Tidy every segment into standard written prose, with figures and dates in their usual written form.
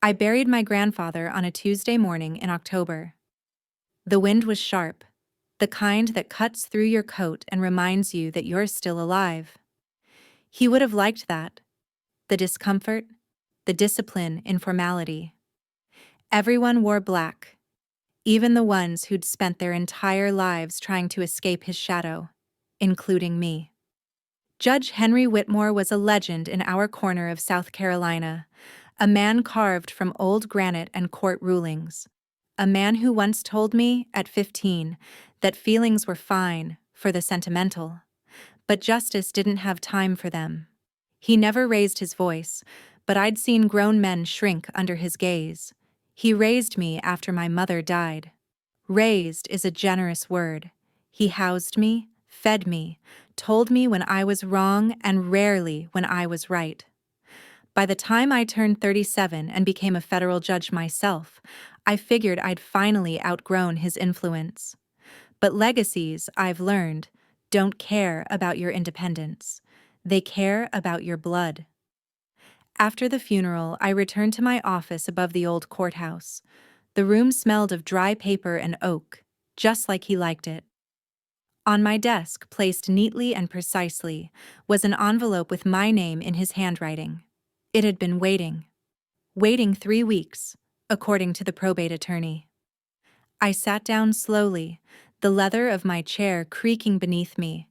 I buried my grandfather on a Tuesday morning in October. The wind was sharp, the kind that cuts through your coat and reminds you that you're still alive. He would have liked that. The discomfort, the discipline in formality. Everyone wore black, even the ones who'd spent their entire lives trying to escape his shadow, including me. Judge Henry Whitmore was a legend in our corner of South Carolina, a man carved from old granite and court rulings. A man who once told me, at 15, that feelings were fine for the sentimental, but justice didn't have time for them. He never raised his voice, but I'd seen grown men shrink under his gaze. He raised me after my mother died. Raised is a generous word. He housed me, fed me, told me when I was wrong and rarely when I was right. By the time I turned 37 and became a federal judge myself, I figured I'd finally outgrown his influence. But legacies, I've learned, don't care about your independence. They care about your blood. After the funeral, I returned to my office above the old courthouse. The room smelled of dry paper and oak, just like he liked it. On my desk, placed neatly and precisely, was an envelope with my name in his handwriting. It had been waiting 3 weeks, according to the probate attorney. I sat down slowly, the leather of my chair creaking beneath me,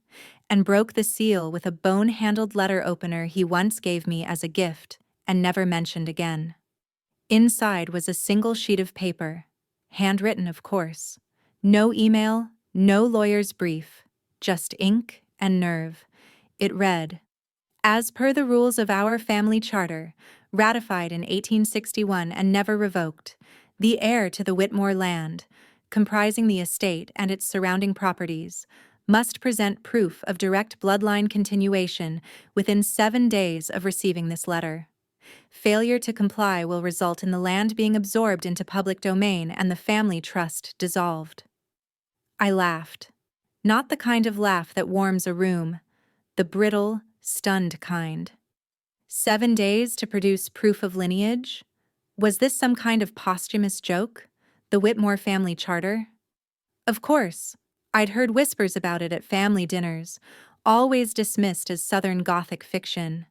and broke the seal with a bone-handled letter opener he once gave me as a gift and never mentioned again. Inside was a single sheet of paper, handwritten, of course. No email, no lawyer's brief, just ink and nerve. It read, "As per the rules of our family charter, ratified in 1861 and never revoked, the heir to the Whitmore land, comprising the estate and its surrounding properties, must present proof of direct bloodline continuation within 7 days of receiving this letter. Failure to comply will result in the land being absorbed into public domain and the family trust dissolved." I laughed. Not the kind of laugh that warms a room, the brittle, stunned kind. 7 days to produce proof of lineage? Was this some kind of posthumous joke? The Whitmore family charter? Of course. I'd heard whispers about it at family dinners, always dismissed as Southern Gothic fiction.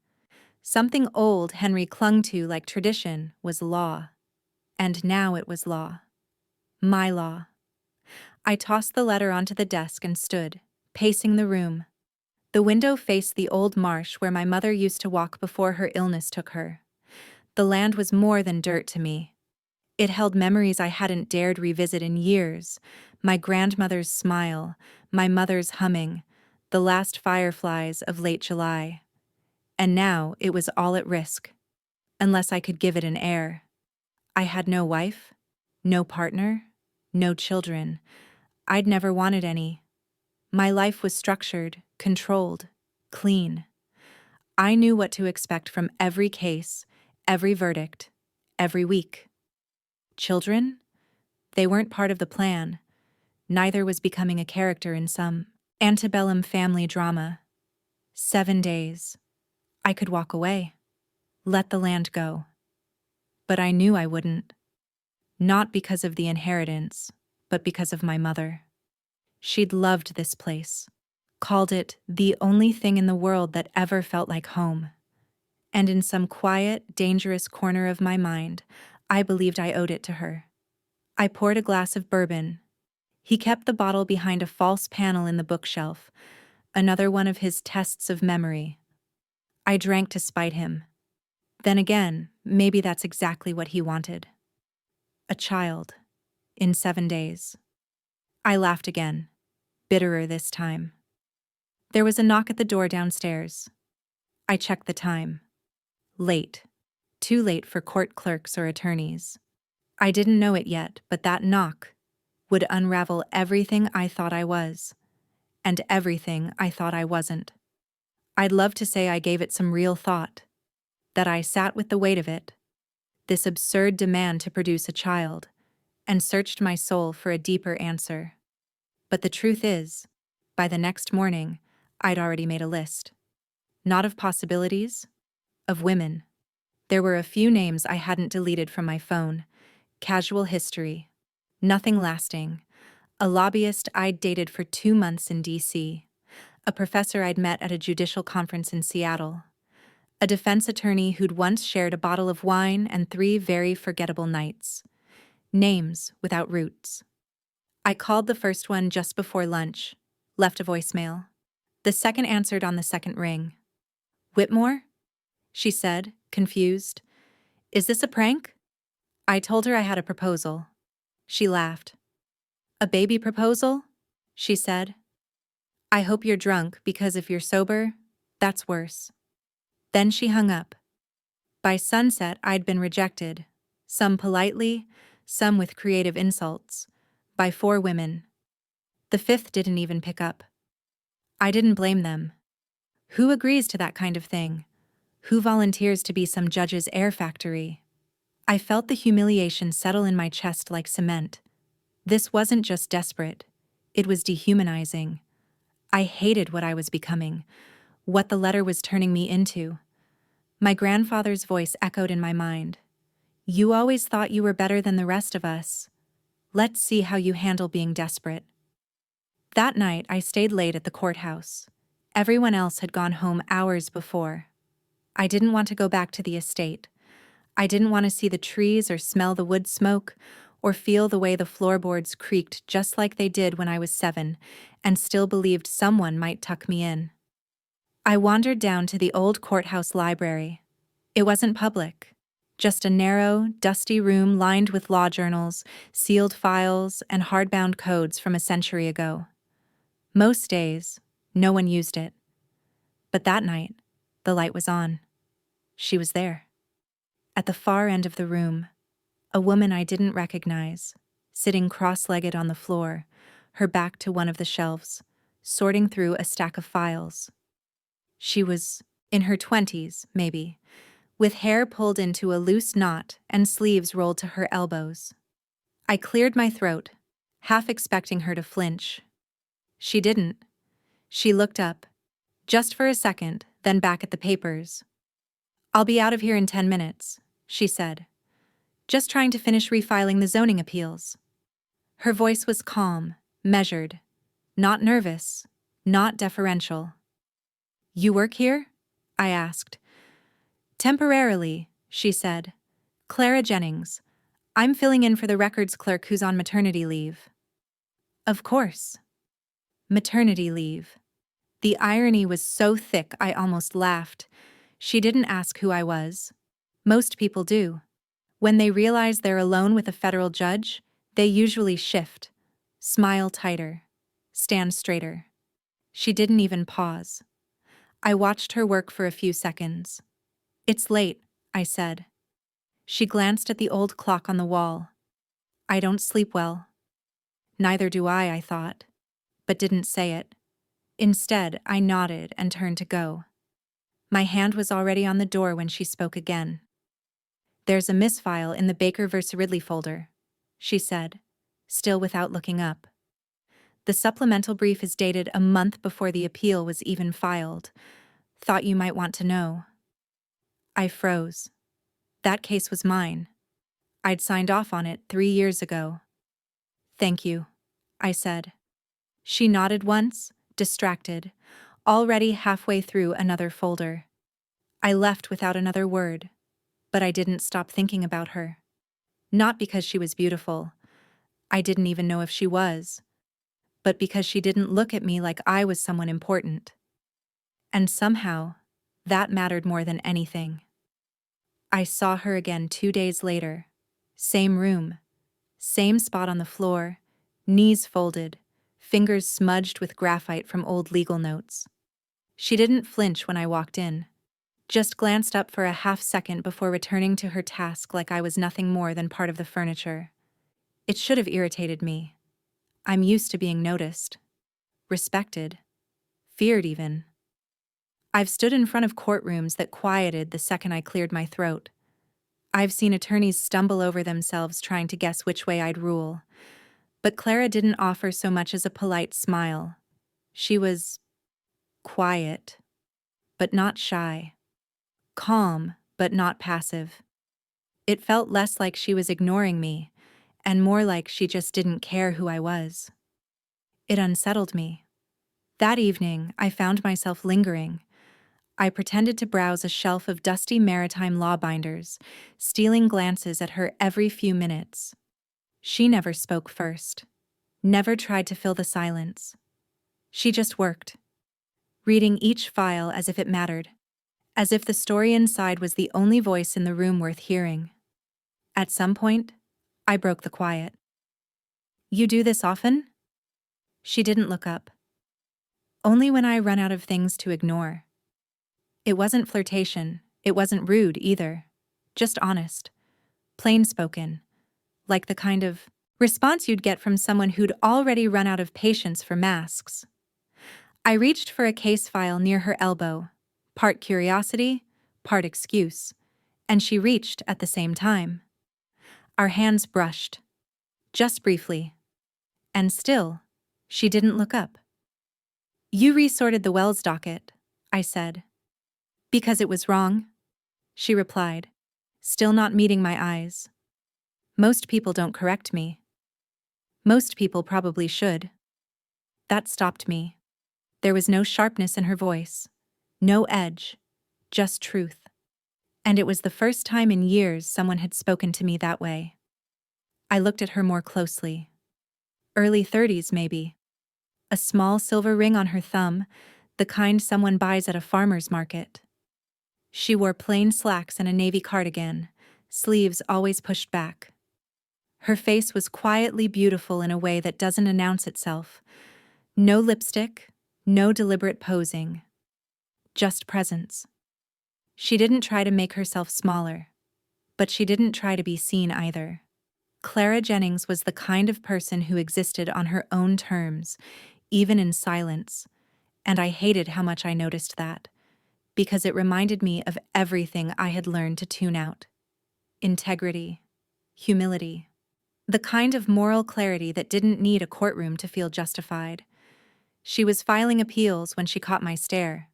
Something old Henry clung to like tradition was law. And now it was law. My law. I tossed the letter onto the desk and stood, pacing the room. The window faced the old marsh where my mother used to walk before her illness took her. The land was more than dirt to me. It held memories I hadn't dared revisit in years. My grandmother's smile, my mother's humming, the last fireflies of late July. And now it was all at risk, unless I could give it an heir. I had no wife, no partner, no children. I'd never wanted any. My life was structured, controlled, clean. I knew what to expect from every case, every verdict, every week. Children? They weren't part of the plan. Neither was becoming a character in some antebellum family drama. 7 days. I could walk away. Let the land go. But I knew I wouldn't. Not because of the inheritance, but because of my mother. She'd loved this place, called it the only thing in the world that ever felt like home. And in some quiet, dangerous corner of my mind, I believed I owed it to her. I poured a glass of bourbon. He kept the bottle behind a false panel in the bookshelf, another one of his tests of memory. I drank to spite him. Then again, maybe that's exactly what he wanted. A child. In 7 days. I laughed again, bitterer this time. There was a knock at the door downstairs. I checked the time. Late. Too late for court clerks or attorneys. I didn't know it yet, but that knock would unravel everything I thought I was, and everything I thought I wasn't. I'd love to say I gave it some real thought, that I sat with the weight of it, this absurd demand to produce a child, and searched my soul for a deeper answer. But the truth is, by the next morning, I'd already made a list. Not of possibilities, of women. There were a few names I hadn't deleted from my phone. Casual history. Nothing lasting. A lobbyist I'd dated for 2 months in D.C. A professor I'd met at a judicial conference in Seattle. A defense attorney who'd once shared a bottle of wine and 3 very forgettable nights. Names without roots. I called the first one just before lunch, left a voicemail. The second answered on the second ring. "Whitmore?" she said, confused. "Is this a prank?" I told her I had a proposal. She laughed. "A baby proposal?" she said. "I hope you're drunk, because if you're sober, that's worse." Then she hung up. By sunset, I'd been rejected, some politely, some with creative insults, by 4 women. The 5th didn't even pick up. I didn't blame them. Who agrees to that kind of thing? Who volunteers to be some judge's air factory? I felt the humiliation settle in my chest like cement. This wasn't just desperate. It was dehumanizing. I hated what I was becoming, what the letter was turning me into. My grandfather's voice echoed in my mind. "You always thought you were better than the rest of us. Let's see how you handle being desperate." That night, I stayed late at the courthouse. Everyone else had gone home hours before. I didn't want to go back to the estate. I didn't want to see the trees or smell the wood smoke or feel the way the floorboards creaked just like they did when I was 7 and still believed someone might tuck me in. I wandered down to the old courthouse library. It wasn't public, just a narrow, dusty room lined with law journals, sealed files, and hardbound codes from a century ago. Most days, no one used it. But that night, the light was on. She was there. At the far end of the room, a woman I didn't recognize, sitting cross-legged on the floor, her back to one of the shelves, sorting through a stack of files. She was in her 20s, maybe, with hair pulled into a loose knot and sleeves rolled to her elbows. I cleared my throat, half expecting her to flinch. She didn't. She looked up, just for a second, then back at the papers. "I'll be out of here in 10 minutes, she said. "Just trying to finish refiling the zoning appeals." Her voice was calm, measured, not nervous, not deferential. "You work here?" I asked. "Temporarily," she said. "Clara Jennings. I'm filling in for the records clerk who's on maternity leave." Of course. Maternity leave. The irony was so thick I almost laughed. She didn't ask who I was. Most people do. When they realize they're alone with a federal judge, they usually shift, smile tighter, stand straighter. She didn't even pause. I watched her work for a few seconds. "It's late," I said. She glanced at the old clock on the wall. "I don't sleep well." Neither do I thought, but didn't say it. Instead, I nodded and turned to go. My hand was already on the door when she spoke again. "There's a misfile in the Baker vs. Ridley folder," she said, still without looking up. "The supplemental brief is dated a month before the appeal was even filed. Thought you might want to know." I froze. That case was mine. I'd signed off on it 3 years ago. "Thank you," I said. She nodded once, distracted, already halfway through another folder. I left without another word, but I didn't stop thinking about her. Not because she was beautiful. I didn't even know if she was. But because she didn't look at me like I was someone important. And somehow, that mattered more than anything. I saw her again 2 days later. Same room. Same spot on the floor, knees folded, fingers smudged with graphite from old legal notes. She didn't flinch when I walked in, just glanced up for a half second before returning to her task like I was nothing more than part of the furniture. It should have irritated me. I'm used to being noticed, respected, feared even. I've stood in front of courtrooms that quieted the second I cleared my throat. I've seen attorneys stumble over themselves trying to guess which way I'd rule. But Clara didn't offer so much as a polite smile. She was quiet, but not shy. Calm, but not passive. It felt less like she was ignoring me, and more like she just didn't care who I was. It unsettled me. That evening, I found myself lingering. I pretended to browse a shelf of dusty maritime law binders, stealing glances at her every few minutes. She never spoke first, never tried to fill the silence. She just worked, reading each file as if it mattered, as if the story inside was the only voice in the room worth hearing. At some point, I broke the quiet. "You do this often?" She didn't look up. "Only when I run out of things to ignore." It wasn't flirtation, it wasn't rude either. Just honest, plain spoken, like the kind of response you'd get from someone who'd already run out of patience for masks. I reached for a case file near her elbow, part curiosity, part excuse, and she reached at the same time. Our hands brushed, just briefly, and still, she didn't look up. "You resorted the Wells docket," I said. "Because it was wrong," she replied, still not meeting my eyes. "Most people don't correct me." "Most people probably should." That stopped me. There was no sharpness in her voice, no edge, just truth. And it was the first time in years someone had spoken to me that way. I looked at her more closely. Early 30s, maybe. A small silver ring on her thumb, the kind someone buys at a farmer's market. She wore plain slacks and a navy cardigan, sleeves always pushed back. Her face was quietly beautiful in a way that doesn't announce itself. No lipstick, no deliberate posing. Just presence. She didn't try to make herself smaller, but she didn't try to be seen either. Clara Jennings was the kind of person who existed on her own terms, even in silence, and I hated how much I noticed that, because it reminded me of everything I had learned to tune out. Integrity, humility, the kind of moral clarity that didn't need a courtroom to feel justified. She was filing appeals when she caught my stare.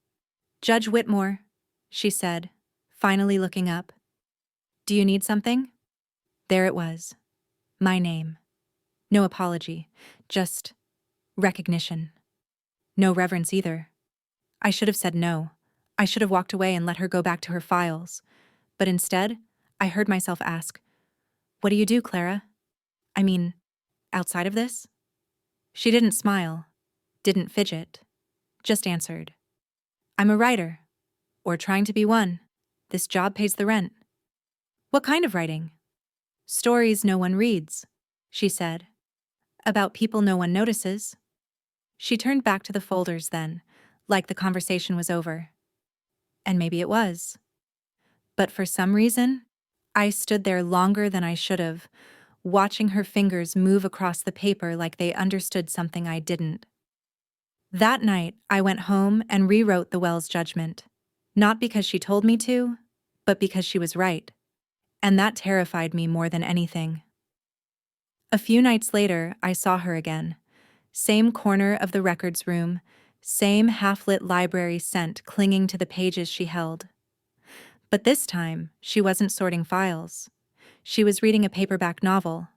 "Judge Whitmore," she said, finally looking up. "Do you need something?" There it was. My name. No apology, just recognition. No reverence either. I should have said no. I should have walked away and let her go back to her files. But instead, I heard myself ask, "What do you do, Clara? I mean, outside of this?" She didn't smile, didn't fidget, just answered, "I'm a writer, or trying to be one. This job pays the rent." "What kind of writing?" "Stories no one reads," she said. "About people no one notices." She turned back to the folders then, like the conversation was over. And maybe it was. But for some reason, I stood there longer than I should have, watching her fingers move across the paper like they understood something I didn't. That night, I went home and rewrote the Wells judgment. Not because she told me to, but because she was right. And that terrified me more than anything. A few nights later, I saw her again. Same corner of the records room, same half-lit library scent clinging to the pages she held. But this time, she wasn't sorting files. She was reading a paperback novel.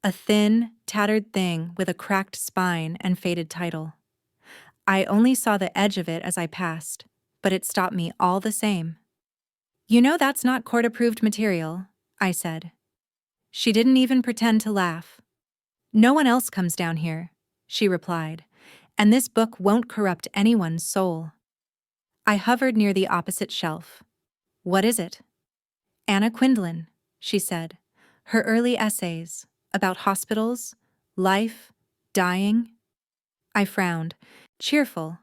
A thin, tattered thing with a cracked spine and faded title. I only saw the edge of it as I passed, but it stopped me all the same. "You know that's not court-approved material," I said. She didn't even pretend to laugh. "No one else comes down here," she replied, "and this book won't corrupt anyone's soul." I hovered near the opposite shelf. "What is it?" "Anna Quindlen," she said. "Her early essays, about hospitals, life, dying." I frowned. "Cheerful.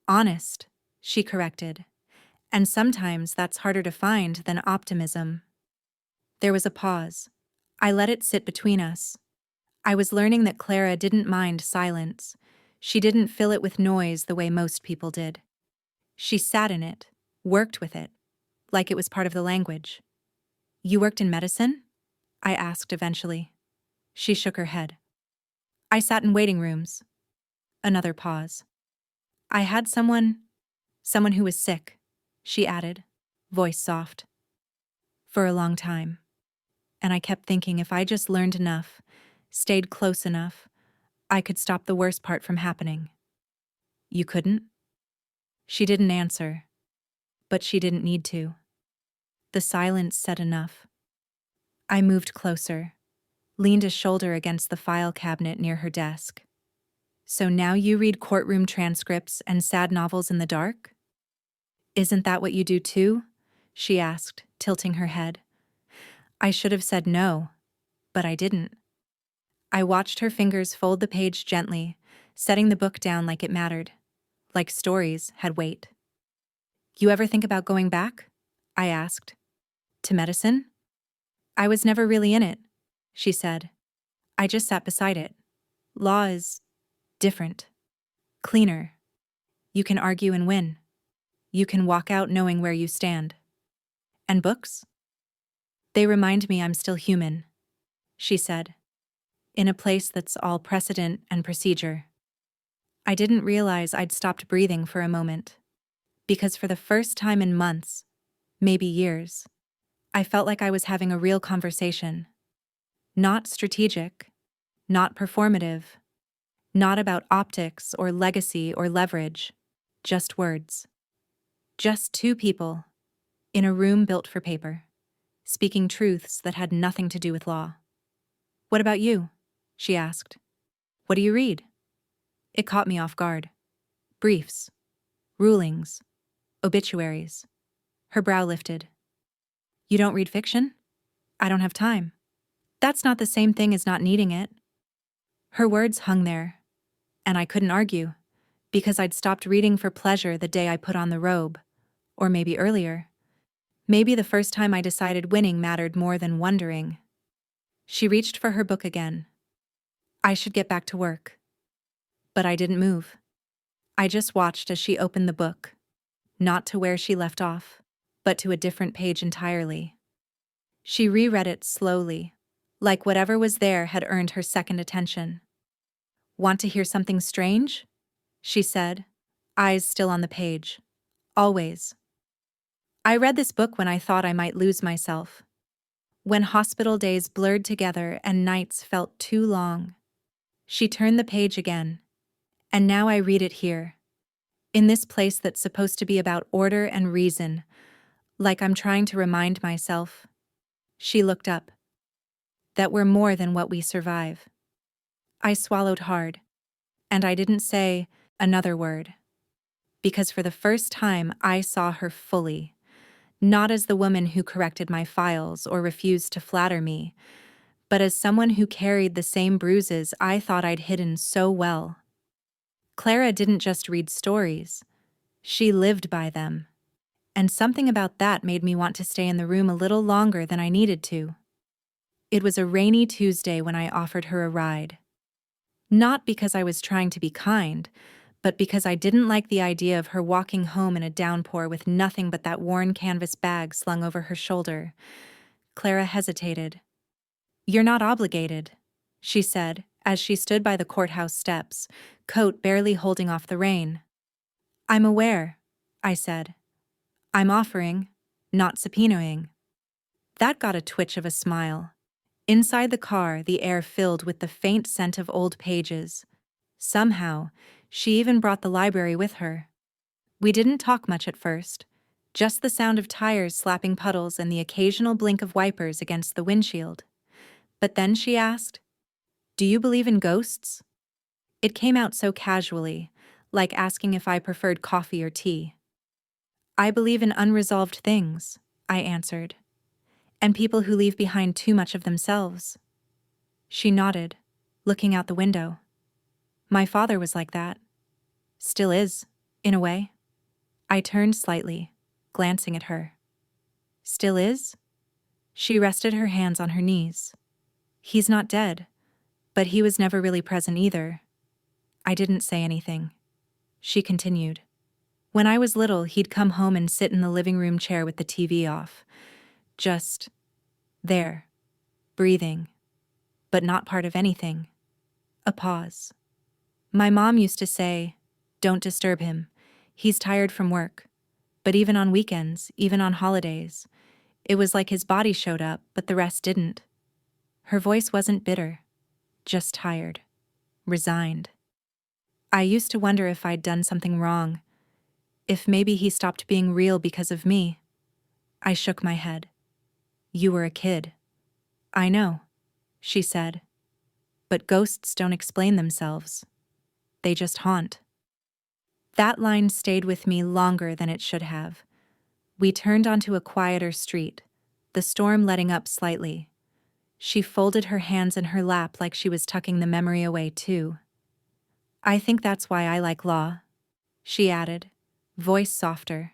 Honest," she corrected. "And sometimes that's harder to find than optimism." There was a pause. I let it sit between us. I was learning that Clara didn't mind silence. She didn't fill it with noise the way most people did. She sat in it, worked with it, like it was part of the language. "You worked in medicine?" I asked eventually. She shook her head. "I sat in waiting rooms." Another pause. "I had someone who was sick," she added, voice soft. For a long time. And I kept thinking if I just learned enough, stayed close enough, I could stop the worst part from happening. You couldn't? She didn't answer, but she didn't need to. The silence said enough. I moved closer, leaned a shoulder against the file cabinet near her desk. So now you read courtroom transcripts and sad novels in the dark? Isn't that what you do too? She asked, tilting her head. I should have said no, but I didn't. I watched her fingers fold the page gently, setting the book down like it mattered, like stories had weight. You ever think about going back? I asked. To medicine? I was never really in it, she said. I just sat beside it. Law is different, cleaner. You can argue and win. You can walk out knowing where you stand. And books? They remind me I'm still human, she said, in a place that's all precedent and procedure. I didn't realize I'd stopped breathing for a moment, because for the first time in months, maybe years, I felt like I was having a real conversation. Not strategic, not performative, not about optics or legacy or leverage, just words. Just two people, in a room built for paper, speaking truths that had nothing to do with law. What about you? She asked. What do you read? It caught me off guard. Briefs, rulings, obituaries. Her brow lifted. You don't read fiction? I don't have time. That's not the same thing as not needing it. Her words hung there, and I couldn't argue, because I'd stopped reading for pleasure the day I put on the robe, or maybe earlier. Maybe the first time I decided winning mattered more than wondering. She reached for her book again. I should get back to work. But I didn't move. I just watched as she opened the book, not to where she left off, but to a different page entirely. She reread it slowly, like whatever was there had earned her second attention. Want to hear something strange? She said, eyes still on the page. Always. I read this book when I thought I might lose myself. When hospital days blurred together and nights felt too long. She turned the page again. And now I read it here. In this place that's supposed to be about order and reason, like I'm trying to remind myself. She looked up. That we're more than what we survive. I swallowed hard. And I didn't say another word. Because for the first time I saw her fully. Not as the woman who corrected my files or refused to flatter me, but as someone who carried the same bruises I thought I'd hidden so well. Clara didn't just read stories. She lived by them. And something about that made me want to stay in the room a little longer than I needed to. It was a rainy Tuesday when I offered her a ride. Not because I was trying to be kind, but because I didn't like the idea of her walking home in a downpour with nothing but that worn canvas bag slung over her shoulder. Clara hesitated. You're not obligated, she said, as she stood by the courthouse steps, coat barely holding off the rain. I'm aware, I said. I'm offering, not subpoenaing. That got a twitch of a smile. Inside the car, the air filled with the faint scent of old pages. Somehow, she even brought the library with her. We didn't talk much at first, just the sound of tires slapping puddles and the occasional blink of wipers against the windshield. But then she asked, Do you believe in ghosts? It came out so casually, like asking if I preferred coffee or tea. I believe in unresolved things, I answered, and people who leave behind too much of themselves. She nodded, looking out the window. My father was like that. Still is, in a way. I turned slightly, glancing at her. Still is? She rested her hands on her knees. He's not dead, but he was never really present either. I didn't say anything. She continued. When I was little, he'd come home and sit in the living room chair with the TV off. Just there, breathing, but not part of anything. A pause. My mom used to say, Don't disturb him. He's tired from work. But even on weekends, even on holidays, It was like his body showed up, but the rest didn't. Her voice wasn't bitter, just tired, resigned. I used to wonder if I'd done something wrong, if maybe he stopped being real because of me. I shook my head. You were a kid. I know, she said. But ghosts don't explain themselves. They just haunt. That line stayed with me longer than it should have. We turned onto a quieter street, the storm letting up slightly. She folded her hands in her lap like she was tucking the memory away too. I think that's why I like law, she added, voice softer.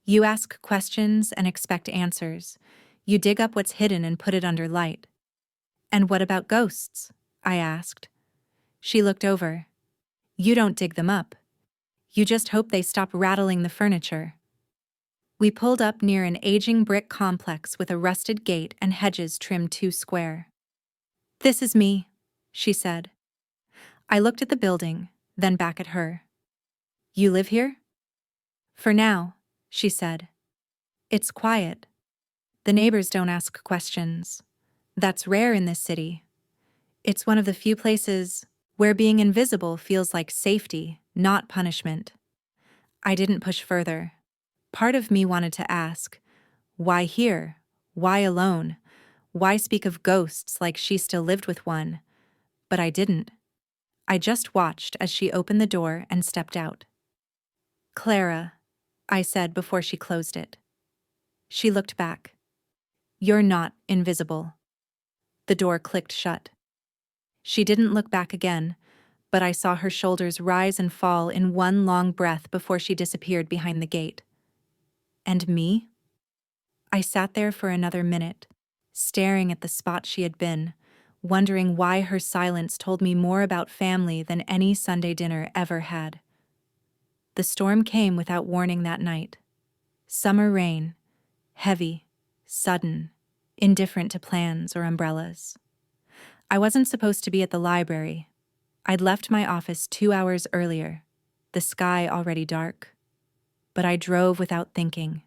You ask questions and expect answers. You dig up what's hidden and put it under light. And what about ghosts? I asked. She looked over. You don't dig them up. You just hope they stop rattling the furniture. We pulled up near an aging brick complex with a rusted gate and hedges trimmed too square. This is me, she said. I looked at the building, then back at her. You live here? For now, she said. It's quiet. The neighbors don't ask questions. That's rare in this city. It's one of the few places where being invisible feels like safety, not punishment. I didn't push further. Part of me wanted to ask, why here? Why alone? Why speak of ghosts like she still lived with one? But I didn't. I just watched as she opened the door and stepped out. Clara, I said before she closed it. She looked back. You're not invisible. The door clicked shut. She didn't look back again, but I saw her shoulders rise and fall in one long breath before she disappeared behind the gate. And me? I sat there for another minute, staring at the spot she had been, wondering why her silence told me more about family than any Sunday dinner ever had. The storm came without warning that night. Summer rain, heavy, sudden, indifferent to plans or umbrellas. I wasn't supposed to be at the library. I'd left my office 2 hours earlier, the sky already dark. But I drove without thinking,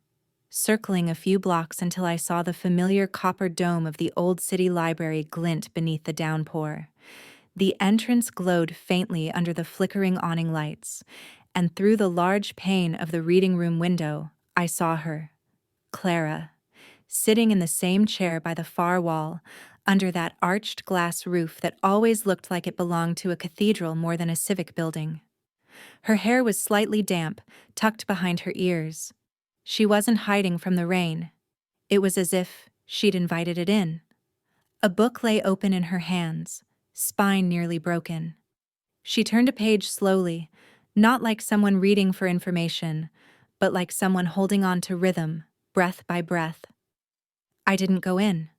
circling a few blocks until I saw the familiar copper dome of the old city library glint beneath the downpour. The entrance glowed faintly under the flickering awning lights, and through the large pane of the reading room window, I saw her, Clara, sitting in the same chair by the far wall, under that arched glass roof that always looked like it belonged to a cathedral more than a civic building. Her hair was slightly damp, tucked behind her ears. She wasn't hiding from the rain. It was as if she'd invited it in. A book lay open in her hands, spine nearly broken. She turned a page slowly, not like someone reading for information, but like someone holding on to rhythm, breath by breath. I didn't go in.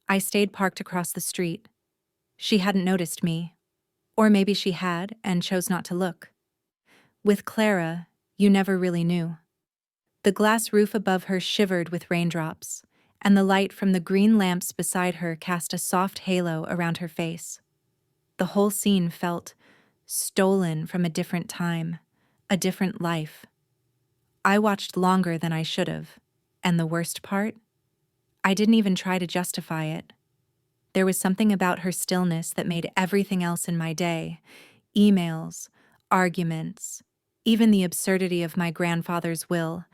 I stayed parked across the street. She hadn't noticed me. Or maybe she had and chose not to look. With Clara, you never really knew. The glass roof above her shivered with raindrops, and the light from the green lamps beside her cast a soft halo around her face. The whole scene felt stolen from a different time, a different life. I watched longer than I should have, and the worst part? I didn't even try to justify it. There was something about her stillness that made everything else in my day, emails, arguments, even the absurdity of my grandfather's will,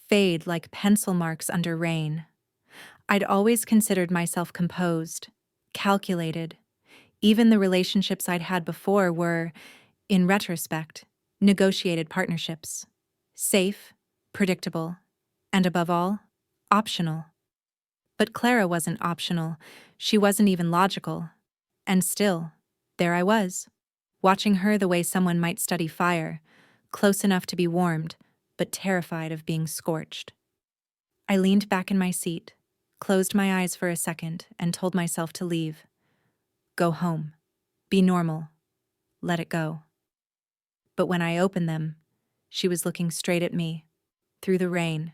fade like pencil marks under rain. I'd always considered myself composed, calculated. Even the relationships I'd had before were, in retrospect, negotiated partnerships. Safe, predictable, and above all, optional. But Clara wasn't optional. She wasn't even logical. And still, there I was, watching her the way someone might study fire, close enough to be warmed, but terrified of being scorched. I leaned back in my seat, closed my eyes for a second, and told myself to leave. Go home. Be normal. Let it go. But when I opened them, she was looking straight at me, through the rain,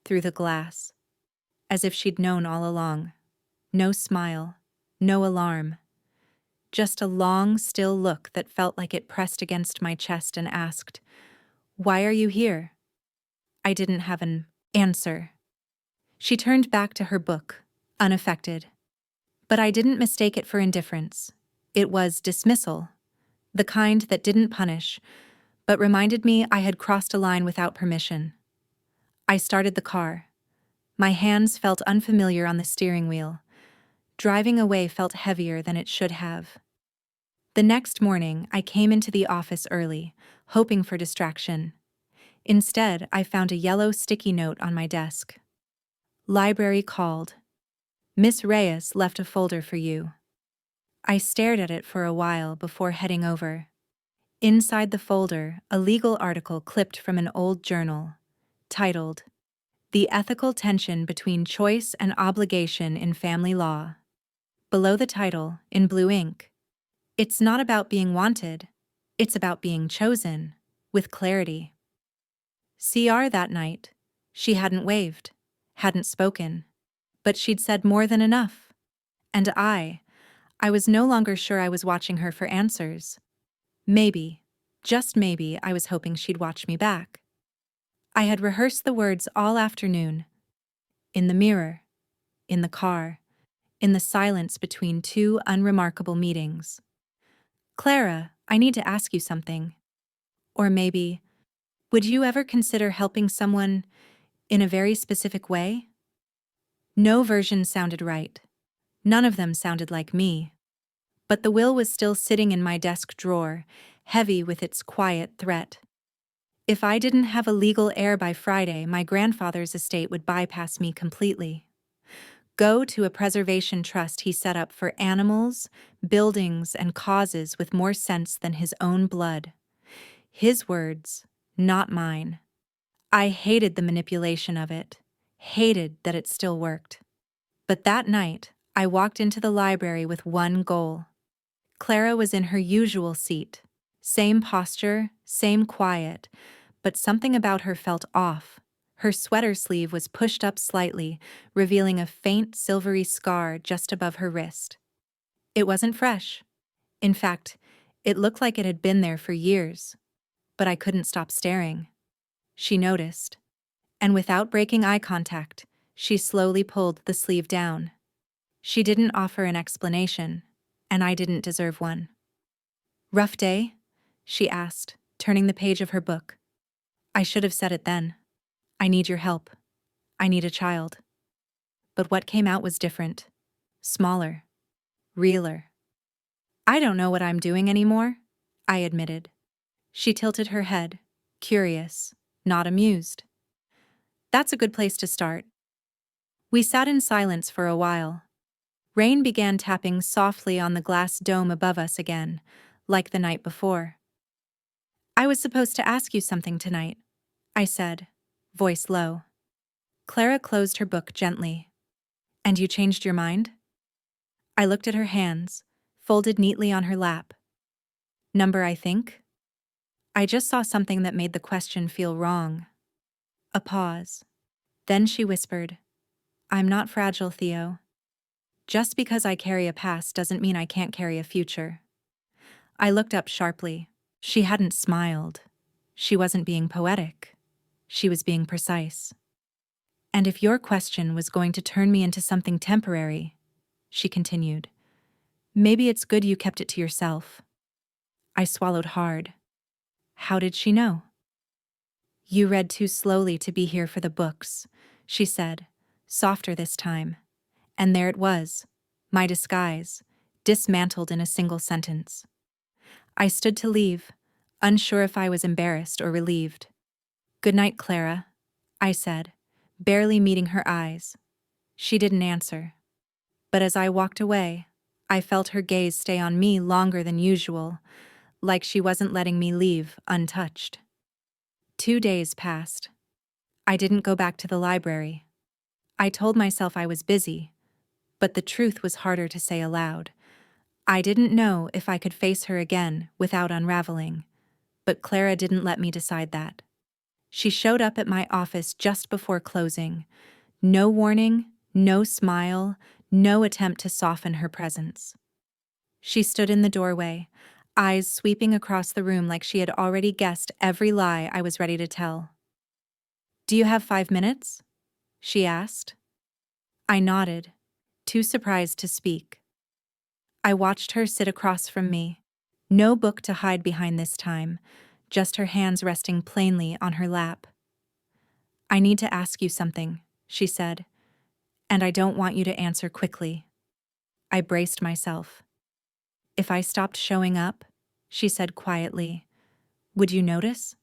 through the glass, as if she'd known all along. No smile, no alarm. Just a long, still look that felt like it pressed against my chest and asked, "Why are you here?" I didn't have an answer. She turned back to her book, unaffected. But I didn't mistake it for indifference. It was dismissal, the kind that didn't punish, but reminded me I had crossed a line without permission. I started the car. My hands felt unfamiliar on the steering wheel. Driving away felt heavier than it should have. The next morning, I came into the office early, hoping for distraction. Instead, I found a yellow sticky note on my desk. Library called. Miss Reyes left a folder for you. I stared at it for a while before heading over. Inside the folder, a legal article clipped from an old journal, titled, "The Ethical Tension Between Choice and Obligation in Family Law." Below the title, in blue ink, "It's not about being wanted, it's about being chosen, with clarity." CR that night, she hadn't waved, hadn't spoken, but she'd said more than enough. And I was no longer sure I was watching her for answers. Maybe, just maybe, I was hoping she'd watch me back. I had rehearsed the words all afternoon. In the mirror, in the car, in the silence between two unremarkable meetings. "Clara, I need to ask you something." Or maybe, "Would you ever consider helping someone in a very specific way?" No version sounded right. None of them sounded like me. But the will was still sitting in my desk drawer, heavy with its quiet threat. If I didn't have a legal heir by Friday, my grandfather's estate would bypass me completely. Go to a preservation trust he set up for animals, buildings, and causes with more sense than his own blood. His words, not mine. I hated the manipulation of it, hated that it still worked. But that night, I walked into the library with one goal. Clara was in her usual seat. Same posture, same quiet, but something about her felt off. Her sweater sleeve was pushed up slightly, revealing a faint silvery scar just above her wrist. It wasn't fresh. In fact, it looked like it had been there for years. But I couldn't stop staring. She noticed. And without breaking eye contact, she slowly pulled the sleeve down. She didn't offer an explanation, and I didn't deserve one. "Rough day?" she asked, turning the page of her book. I should have said it then. "I need your help. I need a child." But what came out was different. Smaller. Realer. "I don't know what I'm doing anymore," I admitted. She tilted her head, curious, not amused. "That's a good place to start." We sat in silence for a while. Rain began tapping softly on the glass dome above us again, like the night before. "I was supposed to ask you something tonight," I said, voice low. Clara closed her book gently. "And you changed your mind?" I looked at her hands, folded neatly on her lap. "Number, I think?" I just saw something that made the question feel wrong. A pause. Then she whispered, "I'm not fragile, Theo. Just because I carry a past doesn't mean I can't carry a future." I looked up sharply. She hadn't smiled. She wasn't being poetic. She was being precise. "And if your question was going to turn me into something temporary," she continued, "maybe it's good you kept it to yourself." I swallowed hard. How did she know? "You read too slowly to be here for the books," she said, softer this time. And there it was, my disguise, dismantled in a single sentence. I stood to leave, unsure if I was embarrassed or relieved. "Good night, Clara," I said, barely meeting her eyes. She didn't answer. But as I walked away, I felt her gaze stay on me longer than usual, like she wasn't letting me leave untouched. 2 days passed. I didn't go back to the library. I told myself I was busy, but the truth was harder to say aloud. I didn't know if I could face her again without unraveling, but Clara didn't let me decide that. She showed up at my office just before closing. No warning, no smile, no attempt to soften her presence. She stood in the doorway, eyes sweeping across the room like she had already guessed every lie I was ready to tell. "Do you have 5 minutes?" she asked. I nodded, too surprised to speak. I watched her sit across from me. No book to hide behind this time, just her hands resting plainly on her lap. I need to ask you something, she said, and I don't want you to answer quickly. I braced myself. If I stopped showing up, she said quietly, would you notice?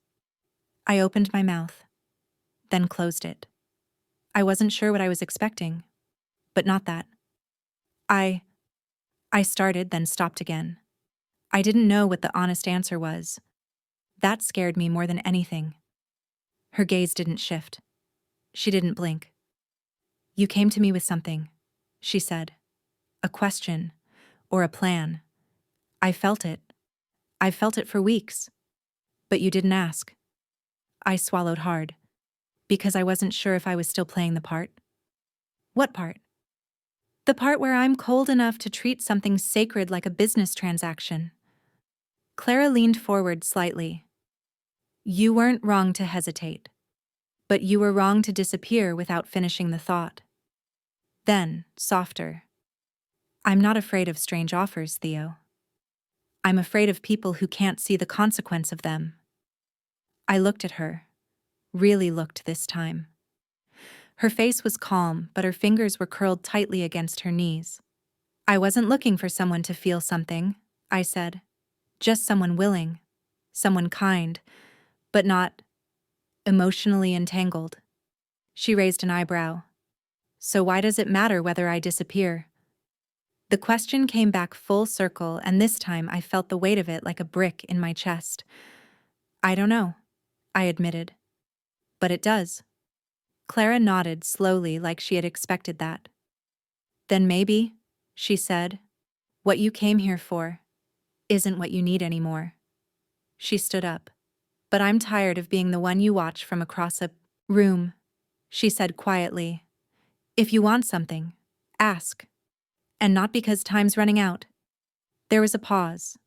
I opened my mouth, then closed it. I wasn't sure what I was expecting, but not that. I started, then stopped again. I didn't know what the honest answer was. That scared me more than anything. Her gaze didn't shift. She didn't blink. You came to me with something, she said. A question, or a plan. I felt it. I've felt it for weeks. But you didn't ask. I swallowed hard, because I wasn't sure if I was still playing the part. What part? The part where I'm cold enough to treat something sacred like a business transaction. Clara leaned forward slightly. You weren't wrong to hesitate, but you were wrong to disappear without finishing the thought. Then, softer. I'm not afraid of strange offers, Theo. I'm afraid of people who can't see the consequence of them. I looked at her, really looked this time. Her face was calm, but her fingers were curled tightly against her knees. I wasn't looking for someone to feel something, I said. Just someone willing, someone kind, but not emotionally entangled. She raised an eyebrow. So why does it matter whether I disappear? The question came back full circle, and this time I felt the weight of it like a brick in my chest. I don't know, I admitted. But it does. Clara nodded slowly like she had expected that. Then maybe, she said, what you came here for isn't what you need anymore. She stood up. But I'm tired of being the one you watch from across a room, she said quietly. If you want something, ask. And not because time's running out. There was a pause.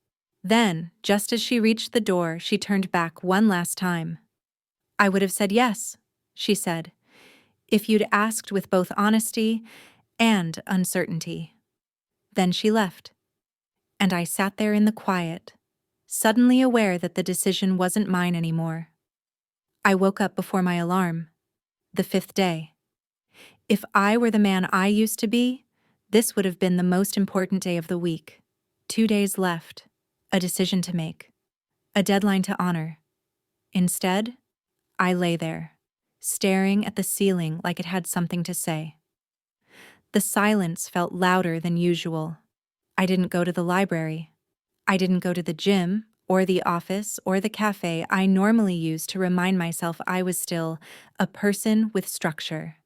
Then, just as she reached the door, she turned back one last time. I would have said yes, she said, if you'd asked with both honesty and uncertainty. Then she left. And I sat there in the quiet, suddenly aware that the decision wasn't mine anymore. I woke up before my alarm. The 5th day. If I were the man I used to be, this would have been the most important day of the week. 2 days left. A decision to make. A deadline to honor. Instead, I lay there, staring at the ceiling like it had something to say. The silence felt louder than usual. I didn't go to the library. I didn't go to the gym, or the office, or the cafe I normally use to remind myself I was still a person with structure.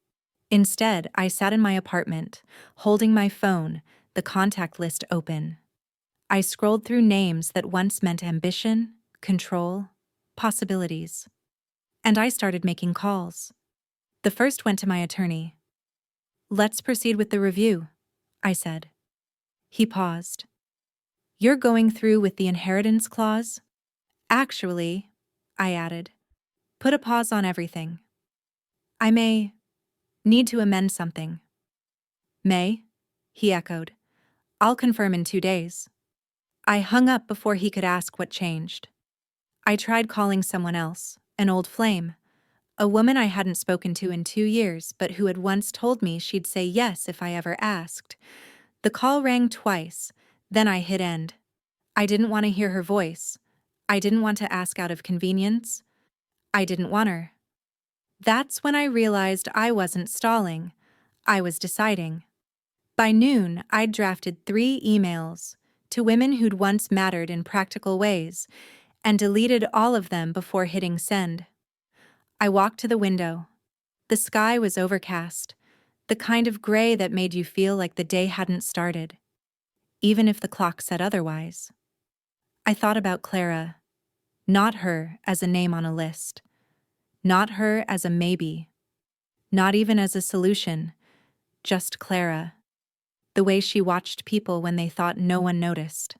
Instead, I sat in my apartment, holding my phone, the contact list open. I scrolled through names that once meant ambition, control, possibilities. And I started making calls. The first went to my attorney. Let's proceed with the review, I said. He paused. You're going through with the inheritance clause? Actually, I added, put a pause on everything. I may need to amend something. May? He echoed. I'll confirm in 2 days. I hung up before he could ask what changed. I tried calling someone else, an old flame, a woman I hadn't spoken to in 2 years but who had once told me she'd say yes if I ever asked. The call rang twice, then I hit end. I didn't want to hear her voice. I didn't want to ask out of convenience. I didn't want her. That's when I realized I wasn't stalling. I was deciding. By noon, I'd drafted 3 emails to women who'd once mattered in practical ways and deleted all of them before hitting send. I walked to the window. The sky was overcast, the kind of gray that made you feel like the day hadn't started, even if the clock said otherwise. I thought about Clara, not her as a name on a list, not her as a maybe, not even as a solution, just Clara. The way she watched people when they thought no one noticed.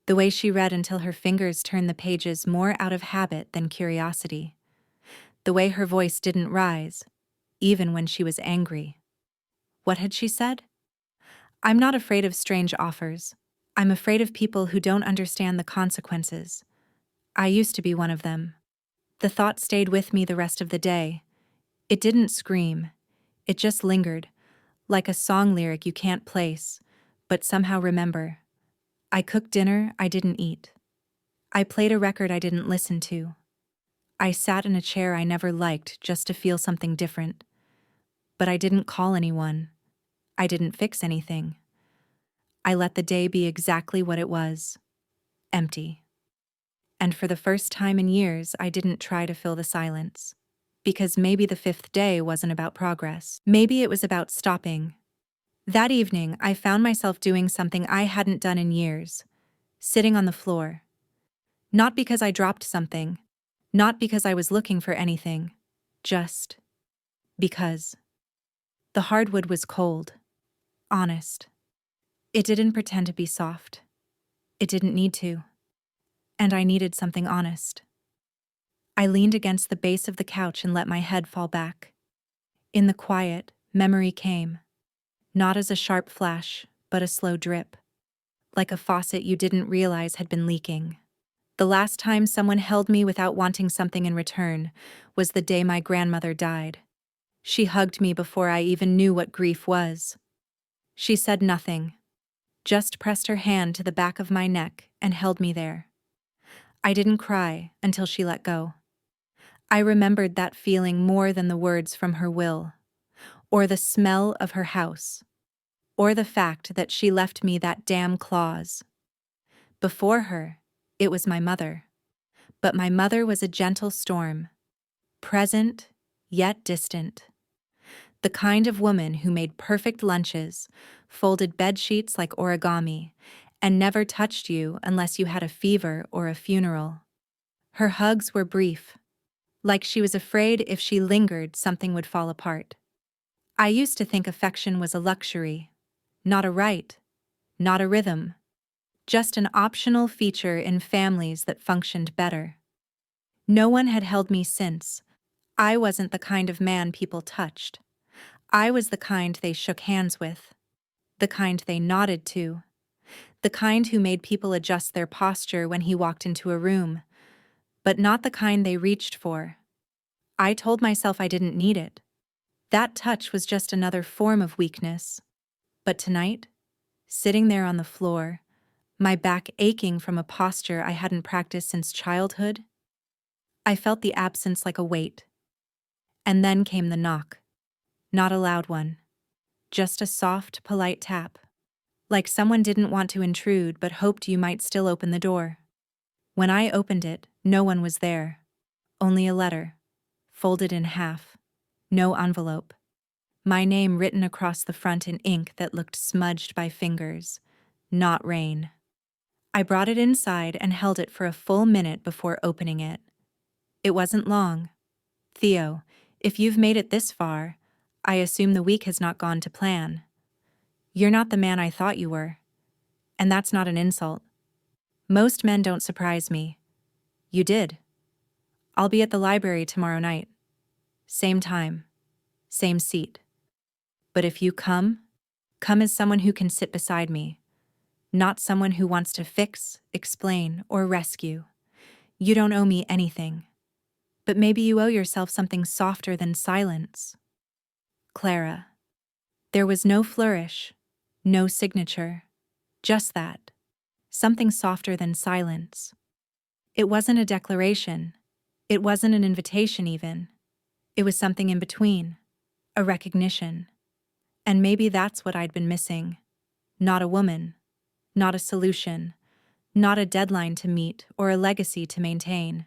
The way she read until her fingers turned the pages more out of habit than curiosity. The way her voice didn't rise, even when she was angry. What had she said? I'm not afraid of strange offers. I'm afraid of people who don't understand the consequences. I used to be one of them. The thought stayed with me the rest of the day. It didn't scream. It just lingered, like a song lyric you can't place, but somehow remember. I cooked dinner I didn't eat. I played a record I didn't listen to. I sat in a chair I never liked just to feel something different. But I didn't call anyone. I didn't fix anything. I let the day be exactly what it was. Empty. And for the first time in years, I didn't try to fill the silence. Because maybe the fifth day wasn't about progress. Maybe it was about stopping. That evening, I found myself doing something I hadn't done in years. Sitting on the floor. Not because I dropped something. Not because I was looking for anything. Just because. The hardwood was cold. Honest. It didn't pretend to be soft. It didn't need to. And I needed something honest. I leaned against the base of the couch and let my head fall back. In the quiet, memory came. Not as a sharp flash, but a slow drip. Like a faucet you didn't realize had been leaking. The last time someone held me without wanting something in return was the day my grandmother died. She hugged me before I even knew what grief was. She said nothing, just pressed her hand to the back of my neck and held me there. I didn't cry until she let go. I remembered that feeling more than the words from her will, or the smell of her house, or the fact that she left me that damn clause. Before her, it was my mother. But my mother was a gentle storm, present, yet distant. The kind of woman who made perfect lunches, folded bedsheets like origami, and never touched you unless you had a fever or a funeral. Her hugs were brief, like she was afraid if she lingered something would fall apart. I used to think affection was a luxury, not a right, not a rhythm, just an optional feature in families that functioned better. No one had held me since. I wasn't the kind of man people touched. I was the kind they shook hands with, the kind they nodded to, the kind who made people adjust their posture when he walked into a room, but not the kind they reached for. I told myself I didn't need it. That touch was just another form of weakness. But tonight, sitting there on the floor, my back aching from a posture I hadn't practiced since childhood, I felt the absence like a weight. And then came the knock. Not a loud one. Just a soft, polite tap. Like someone didn't want to intrude but hoped you might still open the door. When I opened it, no one was there. Only a letter, folded in half. No envelope. My name written across the front in ink that looked smudged by fingers. Not rain. I brought it inside and held it for a full minute before opening it. It wasn't long. Theo, if you've made it this far, I assume the week has not gone to plan. You're not the man I thought you were. And that's not an insult. Most men don't surprise me. You did. I'll be at the library tomorrow night. Same time. Same seat. But if you come as someone who can sit beside me. Not someone who wants to fix, explain, or rescue. You don't owe me anything. But maybe you owe yourself something softer than silence. Clara. There was no flourish, no signature, just that. Something softer than silence. It wasn't a declaration. It wasn't an invitation even. It was something in between. A recognition. And maybe that's what I'd been missing. Not a woman. Not a solution. Not a deadline to meet or a legacy to maintain.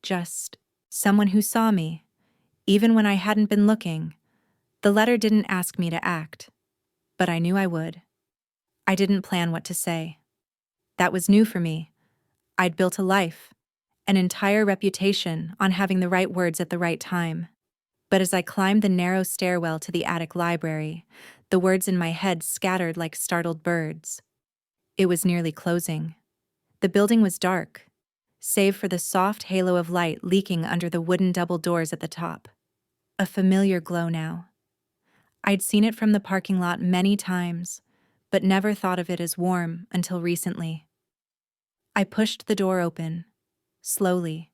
Just someone who saw me, even when I hadn't been looking. The letter didn't ask me to act, but I knew I would. I didn't plan what to say. That was new for me. I'd built a life, an entire reputation on having the right words at the right time. But as I climbed the narrow stairwell to the attic library, the words in my head scattered like startled birds. It was nearly closing. The building was dark, save for the soft halo of light leaking under the wooden double doors at the top. A familiar glow now. I'd seen it from the parking lot many times, but never thought of it as warm until recently. I pushed the door open, slowly,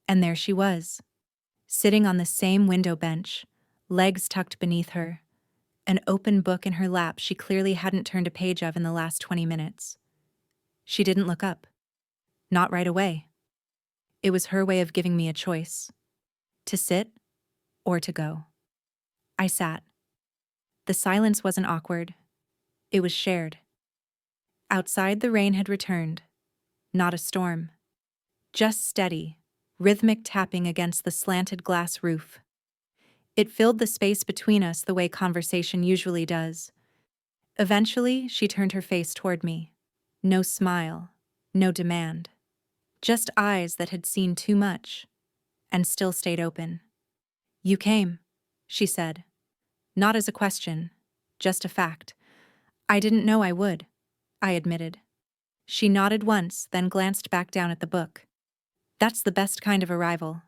and there she was, sitting on the same window bench, legs tucked beneath her, an open book in her lap she clearly hadn't turned a page of in the last 20 minutes. She didn't look up. Not right away. It was her way of giving me a choice. To sit or to go. I sat. The silence wasn't awkward. It was shared. Outside, the rain had returned. Not a storm. Just steady, rhythmic tapping against the slanted glass roof. It filled the space between us the way conversation usually does. Eventually, she turned her face toward me. No smile, no demand. Just eyes that had seen too much, and still stayed open. "You came," she said. Not as a question, just a fact. "I didn't know I would," I admitted. She nodded once, then glanced back down at the book. "That's the best kind of arrival."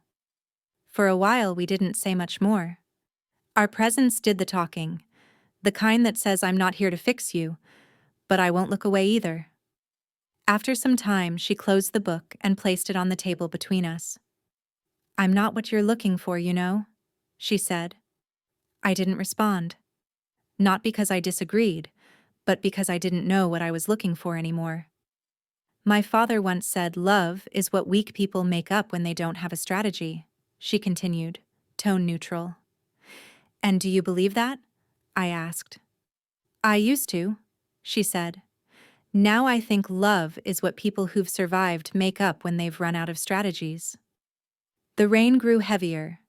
For a while, we didn't say much more. Our presence did the talking, the kind that says, "I'm not here to fix you, but I won't look away either." After some time, she closed the book and placed it on the table between us. "I'm not what you're looking for, you know," she said. I didn't respond. Not because I disagreed, but because I didn't know what I was looking for anymore. "My father once said love is what weak people make up when they don't have a strategy," she continued, tone neutral. "And do you believe that?" I asked. "I used to," she said. "Now I think love is what people who've survived make up when they've run out of strategies." The rain grew heavier.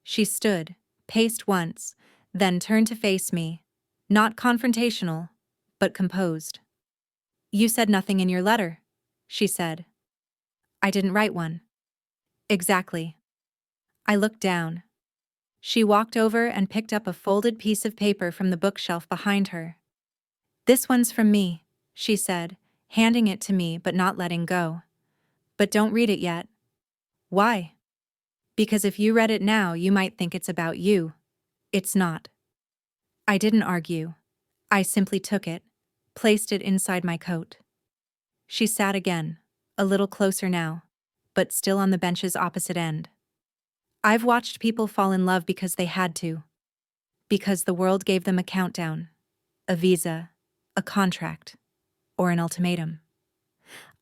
She stood, paced once, then turned to face me, not confrontational, but composed. "You said nothing in your letter," she said. "I didn't write one." "Exactly." I looked down. She walked over and picked up a folded piece of paper from the bookshelf behind her. "This one's from me," she said, handing it to me but not letting go. "But don't read it yet." "Why?" "Because if you read it now, you might think it's about you. It's not." I didn't argue. I simply took it, placed it inside my coat. She sat again, a little closer now, but still on the bench's opposite end. "I've watched people fall in love because they had to. Because the world gave them a countdown, a visa, a contract, or an ultimatum.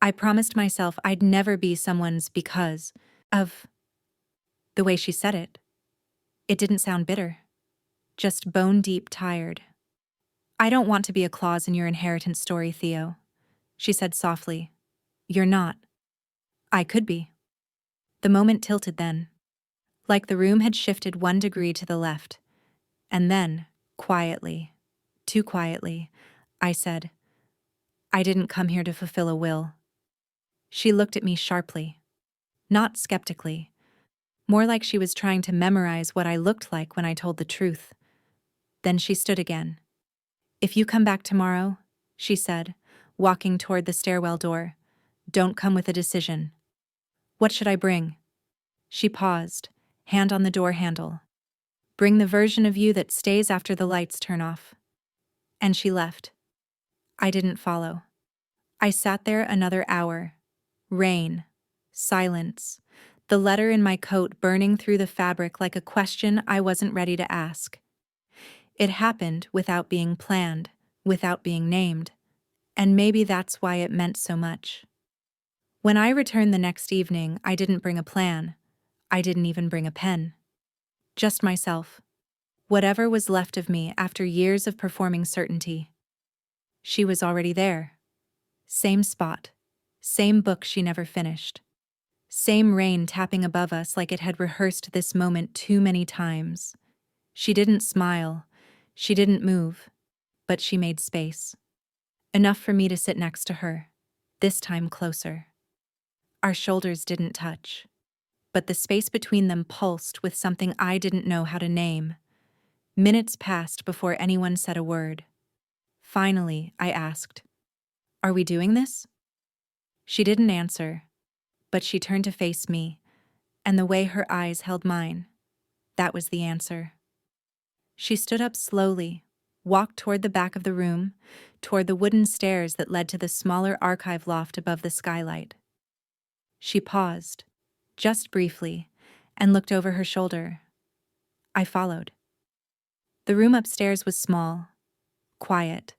I promised myself I'd never be someone's because of..." The way she said it. It didn't sound bitter. Just bone-deep tired. "I don't want to be a clause in your inheritance story, Theo," she said softly. "You're not." "I could be." The moment tilted then. Like the room had shifted 1 degree to the left. And then, quietly, too quietly, I said, "I didn't come here to fulfill a will." She looked at me sharply. Not skeptically. More like she was trying to memorize what I looked like when I told the truth. Then she stood again. "If you come back tomorrow," she said, walking toward the stairwell door, "don't come with a decision." "What should I bring?" She paused, hand on the door handle. "Bring the version of you that stays after the lights turn off." And she left. I didn't follow. I sat there another hour. Rain. Silence. The letter in my coat burning through the fabric like a question I wasn't ready to ask. It happened without being planned, without being named. And maybe that's why it meant so much. When I returned the next evening, I didn't bring a plan. I didn't even bring a pen. Just myself. Whatever was left of me after years of performing certainty. She was already there. Same spot. Same book she never finished. Same rain tapping above us like it had rehearsed this moment too many times. She didn't smile. She didn't move. But she made space. Enough for me to sit next to her. This time closer. Our shoulders didn't touch. But the space between them pulsed with something I didn't know how to name. Minutes passed before anyone said a word. Finally, I asked, "Are we doing this?" She didn't answer, but she turned to face me, and the way her eyes held mine, that was the answer. She stood up slowly, walked toward the back of the room, toward the wooden stairs that led to the smaller archive loft above the skylight. She paused, just briefly, and looked over her shoulder. I followed. The room upstairs was small, quiet,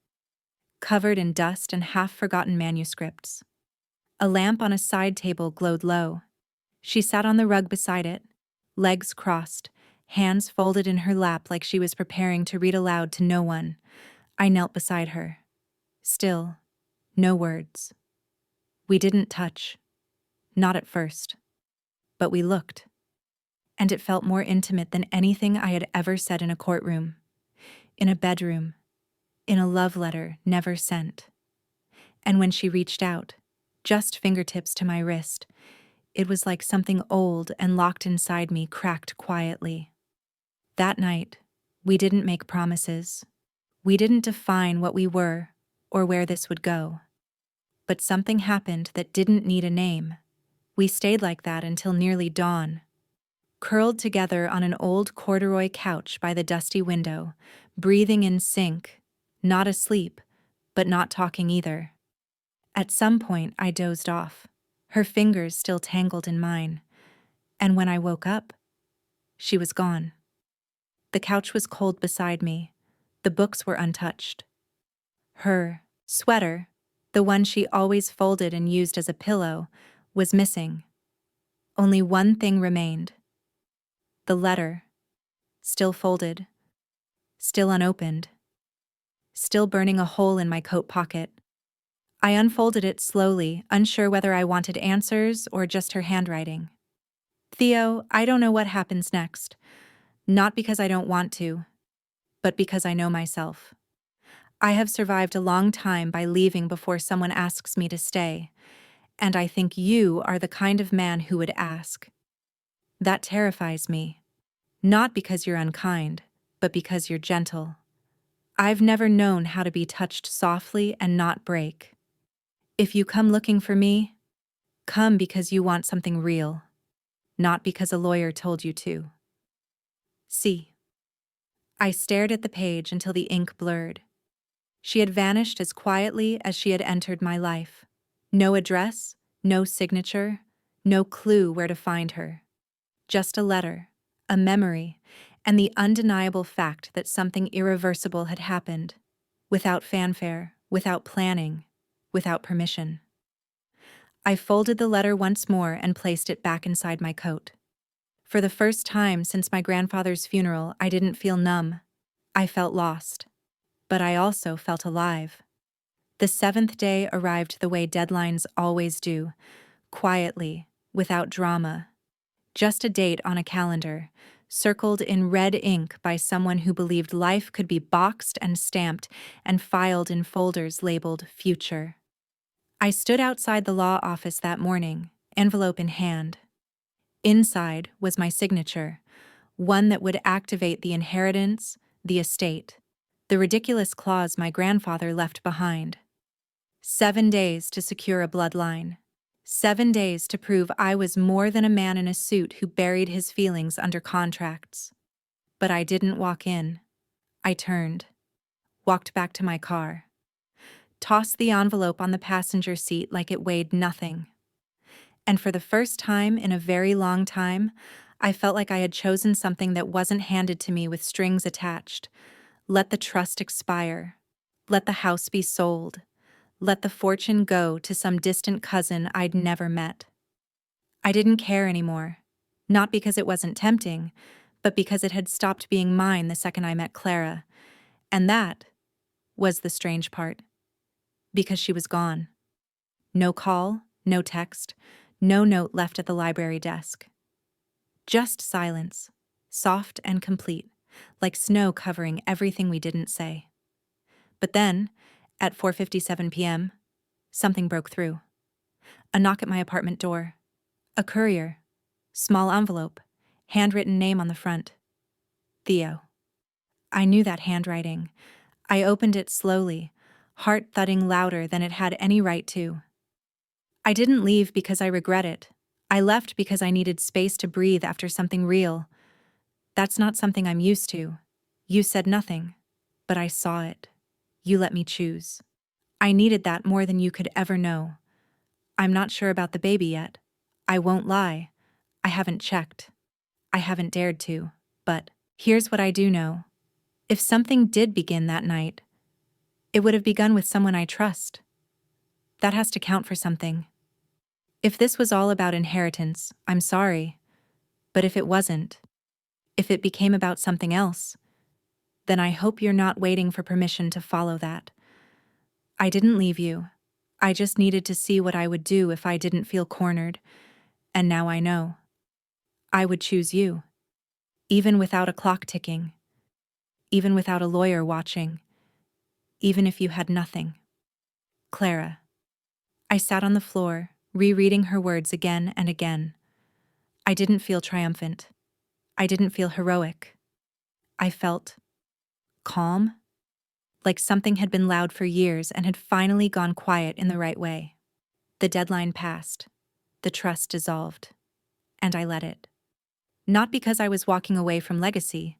covered in dust and half-forgotten manuscripts. A lamp on a side table glowed low. She sat on the rug beside it, legs crossed, hands folded in her lap like she was preparing to read aloud to no one. I knelt beside her. Still, no words. We didn't touch. Not at first. But we looked. And it felt more intimate than anything I had ever said in a courtroom, in a bedroom, in a love letter never sent. And when she reached out, just fingertips to my wrist, it was like something old and locked inside me cracked quietly. That night, we didn't make promises. We didn't define what we were or where this would go. But something happened that didn't need a name. We stayed like that until nearly dawn, curled together on an old corduroy couch by the dusty window, breathing in sync, not asleep, but not talking either. At some point, I dozed off, her fingers still tangled in mine, and when I woke up, she was gone. The couch was cold beside me. The books were untouched. Her sweater, the one she always folded and used as a pillow, was missing. Only one thing remained. The letter, still folded, still unopened, still burning a hole in my coat pocket. I unfolded it slowly, unsure whether I wanted answers or just her handwriting. Theo, I don't know what happens next. Not because I don't want to, but because I know myself. I have survived a long time by leaving before someone asks me to stay, and I think you are the kind of man who would ask. That terrifies me. Not because you're unkind, but because you're gentle. I've never known how to be touched softly and not break. If you come looking for me, come because you want something real, not because a lawyer told you to. See. I stared at the page until the ink blurred. She had vanished as quietly as she had entered my life. No address, no signature, no clue where to find her. Just a letter, a memory, and the undeniable fact that something irreversible had happened, without fanfare, without planning, without permission. I folded the letter once more and placed it back inside my coat. For the first time since my grandfather's funeral, I didn't feel numb. I felt lost. But I also felt alive. The 7th day arrived the way deadlines always do, quietly, without drama. Just a date on a calendar, circled in red ink by someone who believed life could be boxed and stamped and filed in folders labeled future. I stood outside the law office that morning, envelope in hand. Inside was my signature, one that would activate the inheritance, the estate, the ridiculous clause my grandfather left behind. 7 days to secure a bloodline. 7 days to prove I was more than a man in a suit who buried his feelings under contracts. But I didn't walk in. I turned, walked back to my car, tossed the envelope on the passenger seat like it weighed nothing. And for the first time in a very long time, I felt like I had chosen something that wasn't handed to me with strings attached. Let the trust expire. Let the house be sold. Let the fortune go to some distant cousin I'd never met. I didn't care anymore. Not because it wasn't tempting, but because it had stopped being mine the second I met Clara. And that was the strange part. Because she was gone. No call, no text, no note left at the library desk. Just silence, soft and complete, like snow covering everything we didn't say. But then, at 4:57 p.m., something broke through. A knock at my apartment door. A courier. Small envelope. Handwritten name on the front. Theo. I knew that handwriting. I opened it slowly, heart thudding louder than it had any right to. I didn't leave because I regret it. I left because I needed space to breathe after something real. That's not something I'm used to. You said nothing, but I saw it. You let me choose. I needed that more than you could ever know. I'm not sure about the baby yet. I won't lie. I haven't checked. I haven't dared to. But here's what I do know. If something did begin that night, it would have begun with someone I trust. That has to count for something. If this was all about inheritance, I'm sorry. But if it wasn't, if it became about something else, then I hope you're not waiting for permission to follow that. I didn't leave you. I just needed to see what I would do if I didn't feel cornered, and now I know. I would choose you. Even without a clock ticking. Even without a lawyer watching. Even if you had nothing. Clara. I sat on the floor, rereading her words again and again. I didn't feel triumphant. I didn't feel heroic. I felt calm, like something had been loud for years and had finally gone quiet in the right way. The deadline passed. The trust dissolved. And I let it. Not because I was walking away from legacy,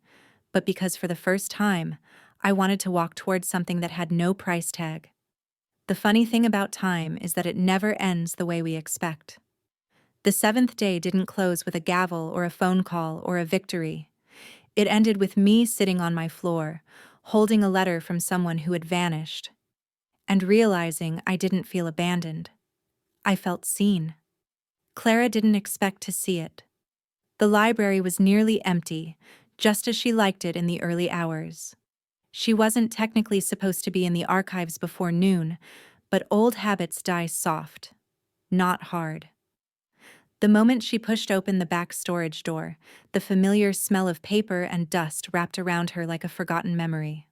but because for the first time, I wanted to walk towards something that had no price tag. The funny thing about time is that it never ends the way we expect. The seventh day didn't close with a gavel or a phone call or a victory. It ended with me sitting on my floor, holding a letter from someone who had vanished, and realizing I didn't feel abandoned. I felt seen. Clara didn't expect to see it. The library was nearly empty, just as she liked it in the early hours. She wasn't technically supposed to be in the archives before noon, but old habits die soft, not hard. The moment she pushed open the back storage door, the familiar smell of paper and dust wrapped around her like a forgotten memory.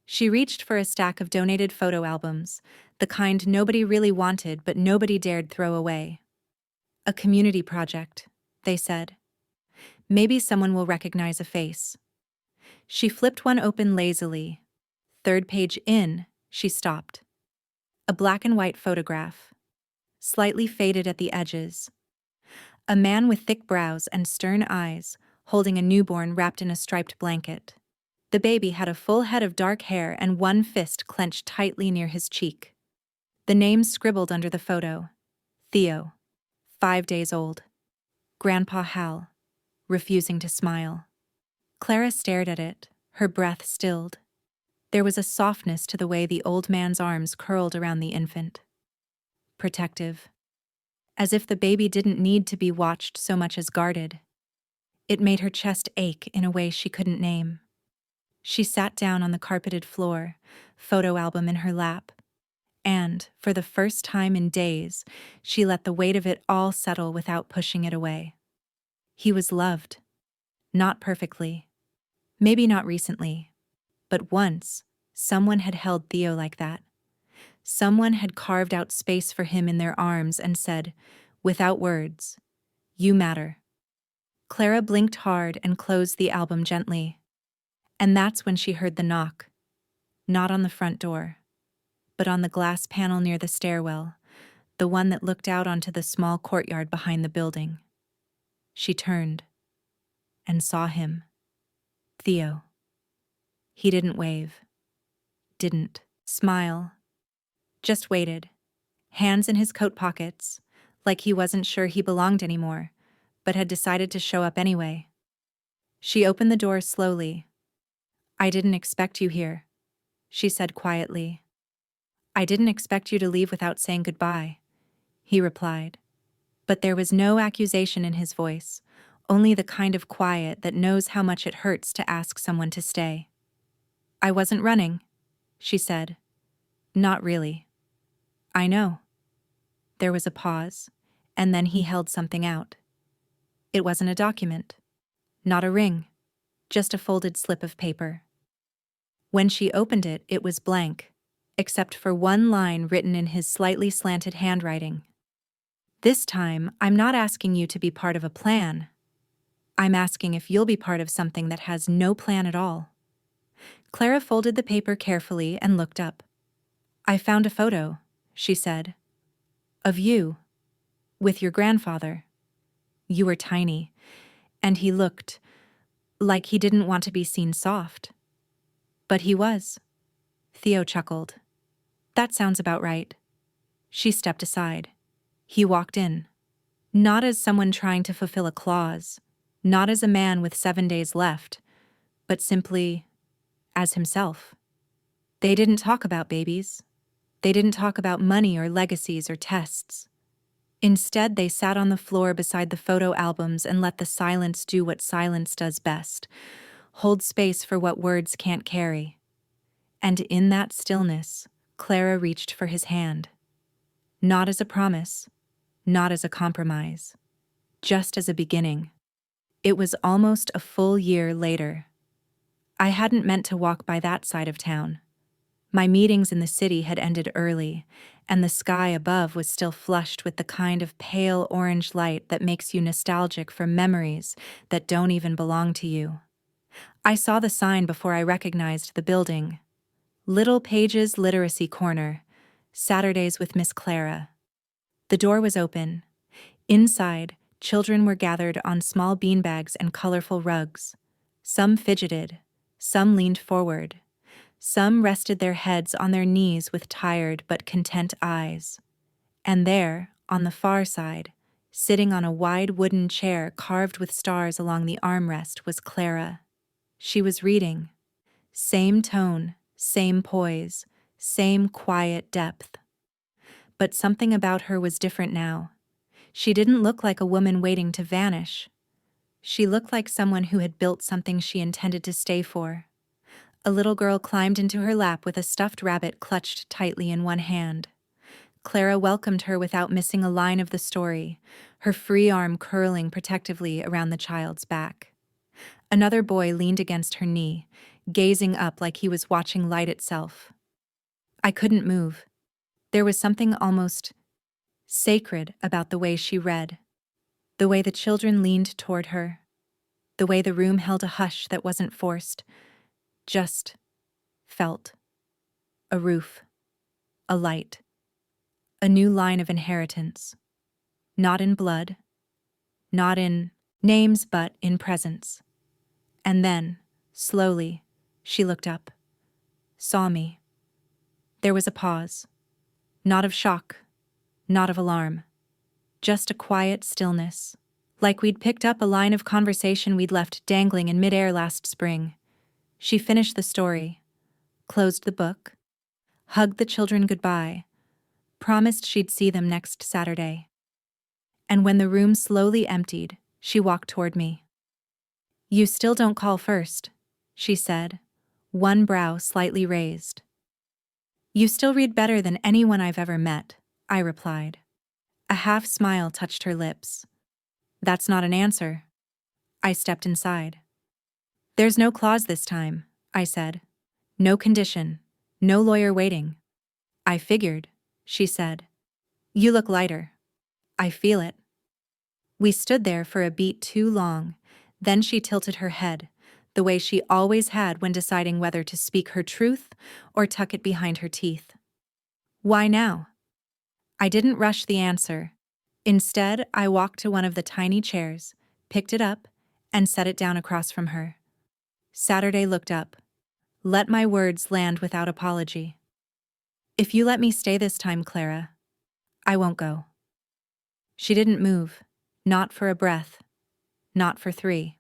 She reached for a stack of donated photo albums, the kind nobody really wanted but nobody dared throw away. A community project, they said. Maybe someone will recognize a face. She flipped one open lazily. Third page in, she stopped. A black and white photograph, slightly faded at the edges. A man with thick brows and stern eyes, holding a newborn wrapped in a striped blanket. The baby had a full head of dark hair and one fist clenched tightly near his cheek. The name scribbled under the photo. Theo, 5 days old. Grandpa Hal, refusing to smile. Clara stared at it, her breath stilled. There was a softness to the way the old man's arms curled around the infant. Protective. As if the baby didn't need to be watched so much as guarded. It made her chest ache in a way she couldn't name. She sat down on the carpeted floor, photo album in her lap, and, for the first time in days, she let the weight of it all settle without pushing it away. He was loved. Not perfectly. Maybe not recently. But once, someone had held Theo like that. Someone had carved out space for him in their arms and said, without words, "You matter." Clara blinked hard and closed the album gently. And that's when she heard the knock. Not on the front door, but on the glass panel near the stairwell, the one that looked out onto the small courtyard behind the building. She turned and saw him. Theo. He didn't wave. Didn't smile. Just waited, hands in his coat pockets, like he wasn't sure he belonged anymore, but had decided to show up anyway. She opened the door slowly. "I didn't expect you here," she said quietly. "I didn't expect you to leave without saying goodbye," he replied. But there was no accusation in his voice, only the kind of quiet that knows how much it hurts to ask someone to stay. "I wasn't running," she said. "Not really." "I know." There was a pause, and then he held something out. It wasn't a document. Not a ring. Just a folded slip of paper. When she opened it, it was blank, except for one line written in his slightly slanted handwriting. "This time, I'm not asking you to be part of a plan. I'm asking if you'll be part of something that has no plan at all." Clara folded the paper carefully and looked up. "I found a photo," she said. "Of you. With your grandfather. You were tiny, and he looked like he didn't want to be seen soft. But he was. Theo chuckled. That sounds about right. She stepped aside. He walked in. Not as someone trying to fulfill a clause, not as a man with 7 days left, but simply as himself. They didn't talk about babies. They didn't talk about money or legacies or tests. Instead, they sat on the floor beside the photo albums and let the silence do what silence does best, hold space for what words can't carry. And in that stillness, Clara reached for his hand. Not as a promise, not as a compromise, just as a beginning. It was almost a full year later. I hadn't meant to walk by that side of town. My meetings in the city had ended early, and the sky above was still flushed with the kind of pale orange light that makes you nostalgic for memories that don't even belong to you. I saw the sign before I recognized the building. Little Page's Literacy Corner, Saturdays with Miss Clara. The door was open. Inside, children were gathered on small beanbags and colorful rugs. Some fidgeted, some leaned forward. Some rested their heads on their knees with tired but content eyes. And there, on the far side, sitting on a wide wooden chair carved with stars along the armrest, was Clara. She was reading. Same tone, same poise, same quiet depth. But something about her was different now. She didn't look like a woman waiting to vanish. She looked like someone who had built something she intended to stay for. A little girl climbed into her lap with a stuffed rabbit clutched tightly in one hand. Clara welcomed her without missing a line of the story, her free arm curling protectively around the child's back. Another boy leaned against her knee, gazing up like he was watching light itself. I couldn't move. There was something almost sacred about the way she read, the way the children leaned toward her, the way the room held a hush that wasn't forced, just felt. A roof, a light, a new line of inheritance. Not in blood, not in names, but in presence. And then, slowly, she looked up, saw me. There was a pause. Not of shock, not of alarm. Just a quiet stillness, like we'd picked up a line of conversation we'd left dangling in midair last spring. She finished the story, closed the book, hugged the children goodbye, promised she'd see them next Saturday. And when the room slowly emptied, she walked toward me. You still don't call first, she said, one brow slightly raised. You still read better than anyone I've ever met, I replied. A half smile touched her lips. That's not an answer. I stepped inside. There's no clause this time, I said. No condition, no lawyer waiting. I figured, she said. You look lighter. I feel it. We stood there for a beat too long, then she tilted her head, the way she always had when deciding whether to speak her truth or tuck it behind her teeth. Why now? I didn't rush the answer. Instead, I walked to one of the tiny chairs, picked it up, and set it down across from her. Saturday looked up. Let my words land without apology. If you let me stay this time, Clara, I won't go. She didn't move, not for a breath, not for 3.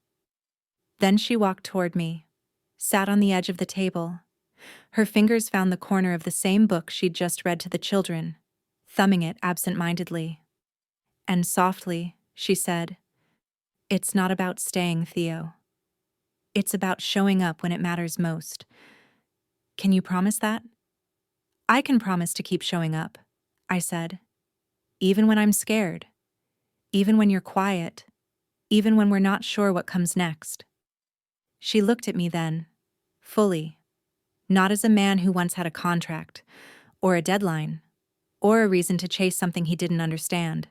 Then she walked toward me, sat on the edge of the table. Her fingers found the corner of the same book she'd just read to the children, thumbing it absent-mindedly. And softly, she said, It's not about staying, Theo. It's about showing up when it matters most. Can you promise that? I can promise to keep showing up, I said. Even when I'm scared. Even when you're quiet. Even when we're not sure what comes next. She looked at me then, fully, not as a man who once had a contract, or a deadline, or a reason to chase something he didn't understand.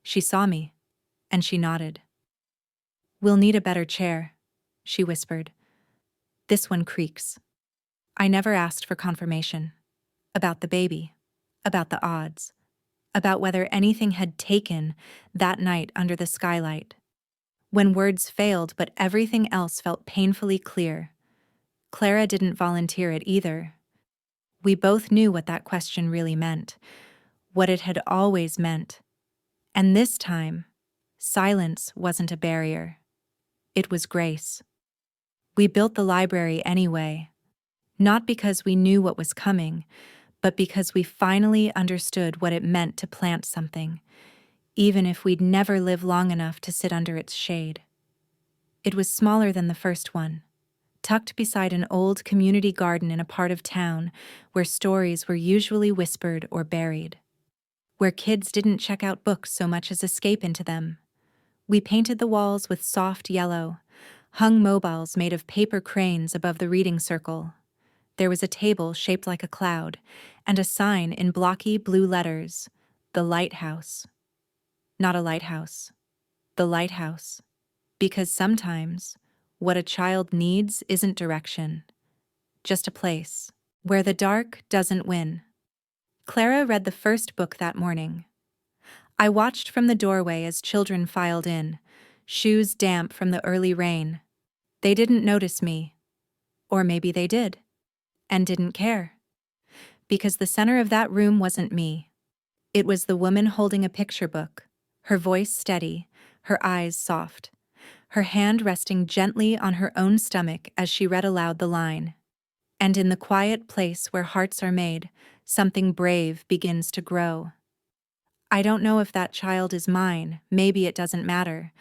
She saw me, and she nodded. We'll need a better chair, she whispered. This one creaks. I never asked for confirmation. About the baby, about the odds, about whether anything had taken that night under the skylight. When words failed but everything else felt painfully clear. Clara didn't volunteer it either. We both knew what that question really meant, what it had always meant. And this time, silence wasn't a barrier. It was grace. We built the library anyway, not because we knew what was coming, but because we finally understood what it meant to plant something, even if we'd never live long enough to sit under its shade. It was smaller than the first one, tucked beside an old community garden in a part of town where stories were usually whispered or buried, where kids didn't check out books so much as escape into them. We painted the walls with soft yellow, hung mobiles made of paper cranes above the reading circle. There was a table shaped like a cloud, and a sign in blocky blue letters, "The Lighthouse." Not a lighthouse. The lighthouse. Because sometimes, what a child needs isn't direction, just a place where the dark doesn't win. Clara read the first book that morning. I watched from the doorway as children filed in, shoes damp from the early rain. They didn't notice me. Or maybe they did, and didn't care. Because the center of that room wasn't me. It was the woman holding a picture book, her voice steady, her eyes soft, her hand resting gently on her own stomach as she read aloud the line. "And in the quiet place where hearts are made, something brave begins to grow." I don't know if that child is mine, maybe it doesn't matter.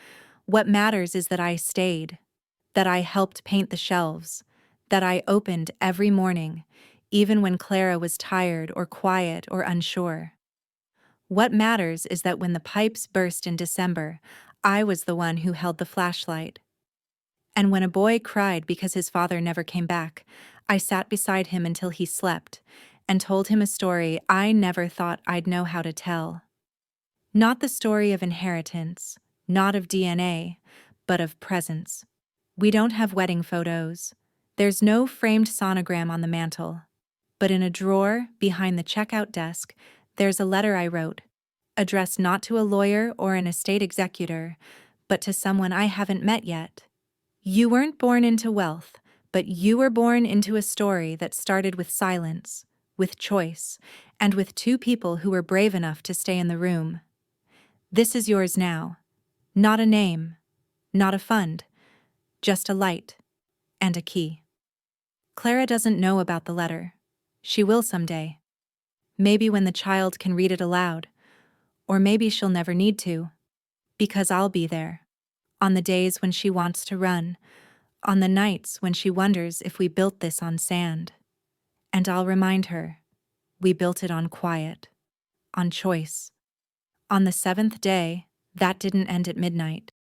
What matters is that I stayed, that I helped paint the shelves, that I opened every morning, even when Clara was tired or quiet or unsure. What matters is that when the pipes burst in December, I was the one who held the flashlight. And when a boy cried because his father never came back, I sat beside him until he slept and told him a story I never thought I'd know how to tell. Not the story of inheritance, not of DNA, but of presence. We don't have wedding photos. There's no framed sonogram on the mantel. But in a drawer behind the checkout desk, there's a letter I wrote, addressed not to a lawyer or an estate executor, but to someone I haven't met yet. You weren't born into wealth, but you were born into a story that started with silence, with choice, and with two people who were brave enough to stay in the room. This is yours now. Not a name, not a fund, just a light and a key. Clara doesn't know about the letter. She will someday. Maybe when the child can read it aloud, or maybe she'll never need to, because I'll be there, on the days when she wants to run, on the nights when she wonders if we built this on sand. And I'll remind her, we built it on quiet, on choice. On the seventh day, that didn't end at midnight.